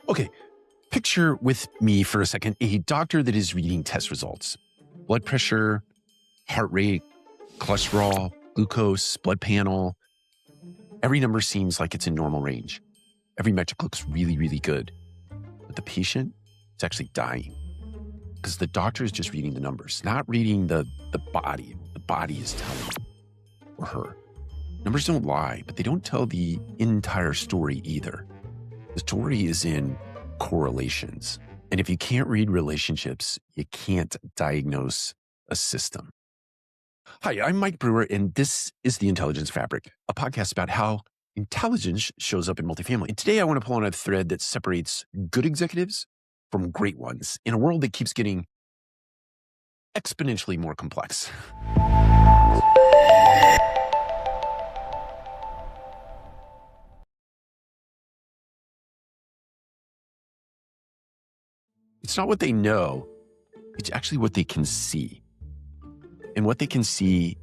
Okay, picture with me for a second a doctor that is reading test results. Blood pressure, heart rate, cholesterol, glucose, blood panel. Every number seems like it's in normal range. Every metric looks really, really good. But the patient is actually dying because the doctor is just reading the numbers, not reading the body. The body is telling him or her. Numbers don't lie, but they don't tell the entire story either. The story is in correlations. And if you can't read relationships, you can't diagnose a system. Hi, I'm Mike Brewer, and this is The Intelligence Fabric, a podcast about how intelligence shows up in multifamily. And today I want to pull on a thread that separates good executives from great ones in a world that keeps getting exponentially more complex. It's not what they know, it's actually what they can see. And what they can see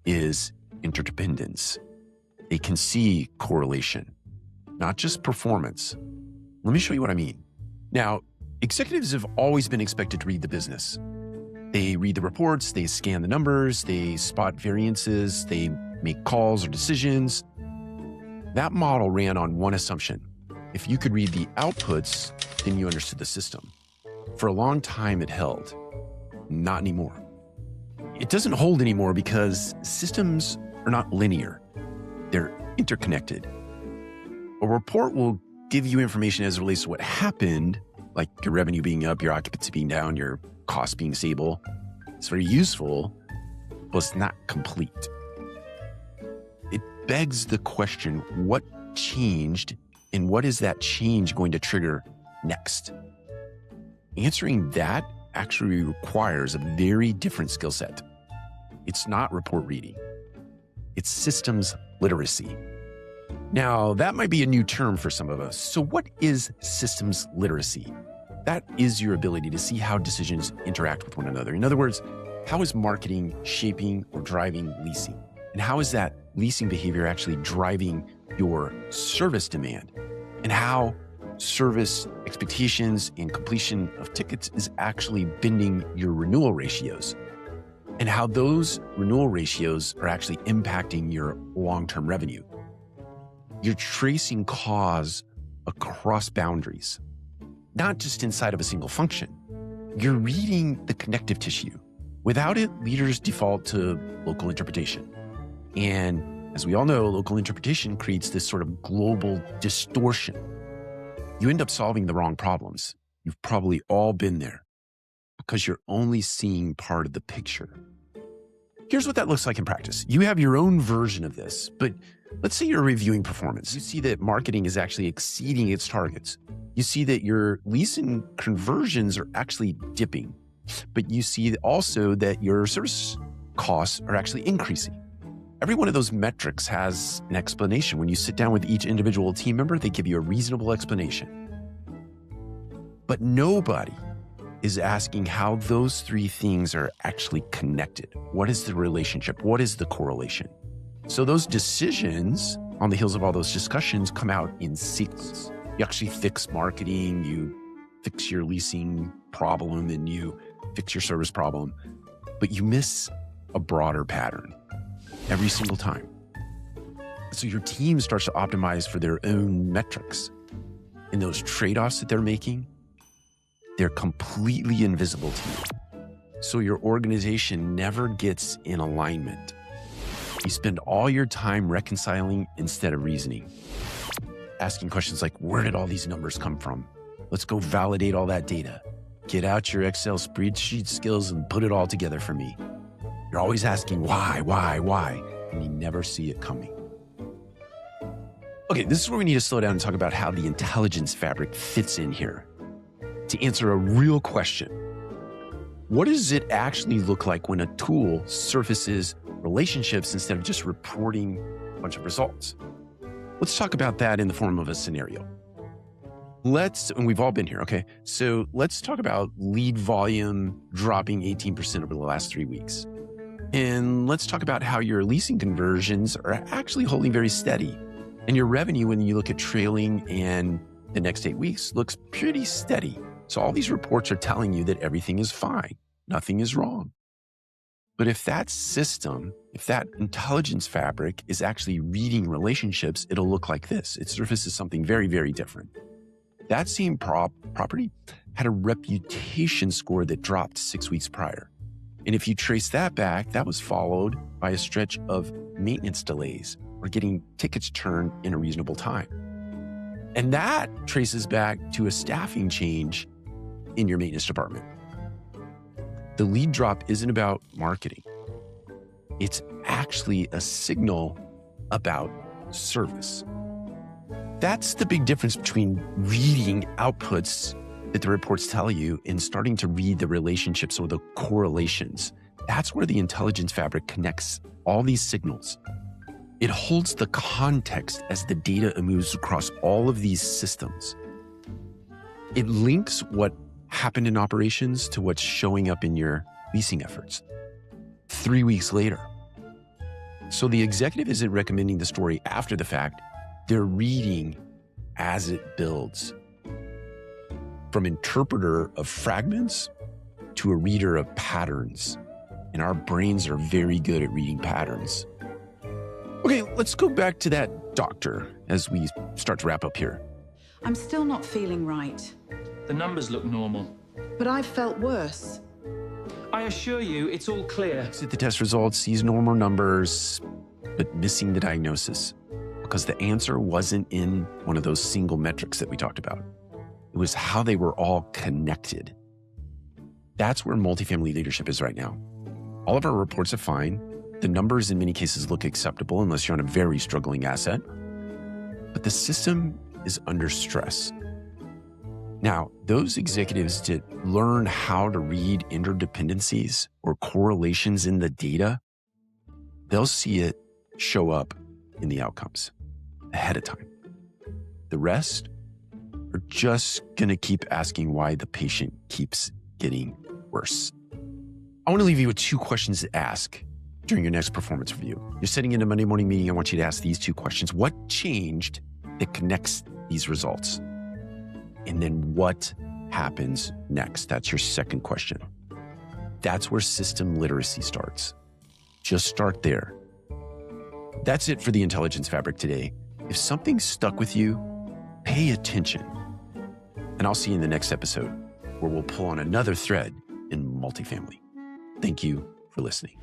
is interdependence. They can see correlation, not just performance. Let me show you what I mean. Now, executives have always been expected to read the business. They read the reports, they scan the numbers, they spot variances, they make calls or decisions. That model ran on one assumption. If you could read the outputs, then you understood the system. For a long time, it held. Not anymore. It doesn't hold anymore because systems are not linear. They're interconnected. A report will give you information as it relates to what happened, like your revenue being up, your occupancy being down, your costs being stable. It's very useful, but it's not complete. It begs the question, what changed and what is that change going to trigger next? Answering that actually requires a very different skill set. It's not report reading. It's systems literacy. Now, that might be a new term for some of us. So what is systems literacy? That is your ability to see how decisions interact with one another. In other words, how is marketing shaping or driving leasing? And how is that leasing behavior actually driving your service demand? And how service expectations and completion of tickets is actually bending your renewal ratios, and how those renewal ratios are actually impacting your long-term revenue. You're tracing cause across boundaries, not just inside of a single function. You're reading the connective tissue. Without it, leaders default to local interpretation. And as we all know, local interpretation creates this sort of global distortion. You end up solving the wrong problems. You've probably all been there because you're only seeing part of the picture. Here's what that looks like in practice. You have your own version of this, but let's say you're reviewing performance. You see that marketing is actually exceeding its targets. You see that your leasing conversions are actually dipping, but you see also that your service costs are actually increasing. Every one of those metrics has an explanation. When you sit down with each individual team member, they give you a reasonable explanation. But nobody is asking how those three things are actually connected. What is the relationship? What is the correlation? So those decisions on the heels of all those discussions come out in sequence. You actually fix marketing, you fix your leasing problem, and you fix your service problem, but you miss a broader pattern every single time. So your team starts to optimize for their own metrics. And those trade-offs that they're making, they're completely invisible to you. So your organization never gets in alignment. You spend all your time reconciling instead of reasoning. Asking questions like, where did all these numbers come from? Let's go validate all that data. Get out your Excel spreadsheet skills and put it all together for me. You're always asking why, and you never see it coming. Okay, this is where we need to slow down and talk about how the intelligence fabric fits in here. To answer a real question, what does it actually look like when a tool surfaces relationships instead of just reporting a bunch of results? Let's talk about that in the form of a scenario. And we've all been here, okay? So let's talk about lead volume dropping 18% over the last 3 weeks. And let's talk about how your leasing conversions are actually holding very steady. And your revenue, when you look at trailing and The next 8 weeks looks pretty steady. So all these reports are telling you that everything is fine. Nothing is wrong. But if that system, if that intelligence fabric is actually reading relationships, it'll look like this. It surfaces something very, very different. That same property had a reputation score that dropped 6 weeks prior. And if you trace that back, that was followed by a stretch of maintenance delays or getting tickets turned in a reasonable time. And that traces back to a staffing change in your maintenance department. The lead drop isn't about marketing. It's actually a signal about service. That's the big difference between reading outputs that the reports tell you and starting to read the relationships or the correlations. That's where the intelligence fabric connects all these signals. It holds the context as the data moves across all of these systems. It links what happened in operations to what's showing up in your leasing efforts 3 weeks later. So the executive isn't recommending the story after the fact. They're reading as it builds. From interpreter of fragments to a reader of patterns. And our brains are very good at reading patterns. Okay, let's go back to that doctor as we start to wrap up here. I'm still not feeling right. The numbers look normal. But I've felt worse. I assure you, it's all clear. Looks at the test results, sees normal numbers, but missing the diagnosis. Because the answer wasn't in one of those single metrics that we talked about. It was how they were all connected. That's where multifamily leadership is right now. All of our reports are fine. The numbers in many cases look acceptable unless you're on a very struggling asset. But the system is under stress. Now, those executives that learn how to read interdependencies or correlations in the data, they'll see it show up in the outcomes ahead of time. The rest are just going to keep asking why the patient keeps getting worse. I want to leave you with 2 questions to ask during your next performance review. You're sitting in a Monday morning meeting. I want you to ask these 2 questions. What changed that connects these results? And then what happens next? That's your second question. That's where system literacy starts. Just start there. That's it for the Intelligence Fabric today. If something stuck with you, pay attention. And I'll see you in the next episode where we'll pull on another thread in multifamily. Thank you for listening.